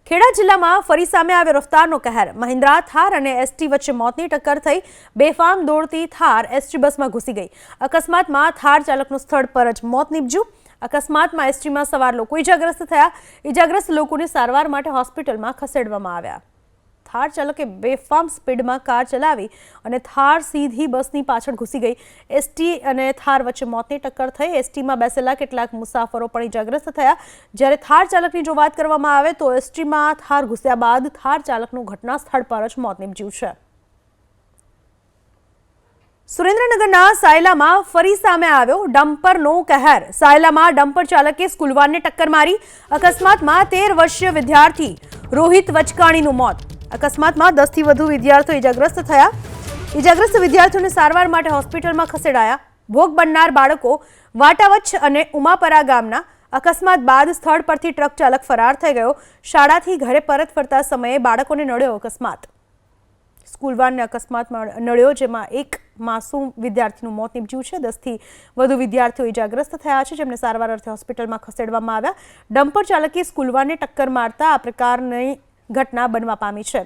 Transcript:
ખેડા જિલ્લામાં ફરી સામે આવ્યો રફતારનો કહેર। મહિન્દ્રા થાર અને એસટી વચ્ચે મોતની ટક્કર થઈ। બેફામ દોડતી થાર એસટી બસમાં ઘૂસી ગઈ। અકસ્માતમાં થાર ચાલકનું સ્થળ પર જ મોત નીપજ્યું। અકસ્માતમાં એસટીમાં સવાર લોકો ઇજાગ્રસ્ત થયા। ઇજાગ્રસ્ત લોકોને સારવાર માટે હોસ્પિટલમાં ખસેડવામાં આવ્યા। થાર ચાલકે બેફામ સ્પીડમાં કાર ચલાવી અને થાર સીધી બસની પાછળ ઘૂસી ગઈ। એસટી અને થાર વચ્ચે મોતની ટક્કર થઈ। એસટીમાં બેસેલા કેટલાક મુસાફરો પણ ઇજાગ્રસ્ત થયા। જ્યારે થાર ચાલકની જો વાત કરવામાં આવે તો એસટીમાં થાર ઘૂસ્યા બાદ થાર ચાલકનું ઘટના સ્થળ પર જ મોત નીપજ્યું છે। સુરેન્દ્રનગરના સાયલામાં ફરી સામે આવ્યો ડમ્પરનો કહેર। સાયલામાં ડમ્પર ચાલકે સ્કૂલ વાનને ટક્કર મારી। અકસ્માતમાં 13 વર્ષીય વિદ્યાર્થી રોહિત વચકાણીનું મોત। અકસ્માતમાં 10થી વધુ વિદ્યાર્થીઓ ઇજાગ્રસ્ત થયા। ઇજાગ્રસ્ત વિદ્યાર્થીઓને સારવાર માટે હોસ્પિટલમાં ખસેડાયા। ભોગ બનનાર બાળકો વાટાવચ્છ અને ઉમાપરા ગામના। અકસ્માત બાદ સ્થળ પરથી ટ્રક ચાલક ફરાર થઈ ગયો। શાળાથી ઘરે પરત ફરતા સમયે બાળકોને નડ્યો અકસ્માત। સ્કૂલ વાનને અકસ્માતમાં નડ્યો, જેમાં એક માસૂમ વિદ્યાર્થીનું મોત નીપજ્યું છે। 10થી વધુ વિદ્યાર્થીઓ ઇજાગ્રસ્ત થયા છે, જેમને સારવાર અર્થે હોસ્પિટલમાં ખસેડવામાં આવ્યા। ડમ્પર ચાલકે સ્કૂલ વાનને ટક્કર મારતા આ પ્રકારની ઘટના બનવા પામી છે।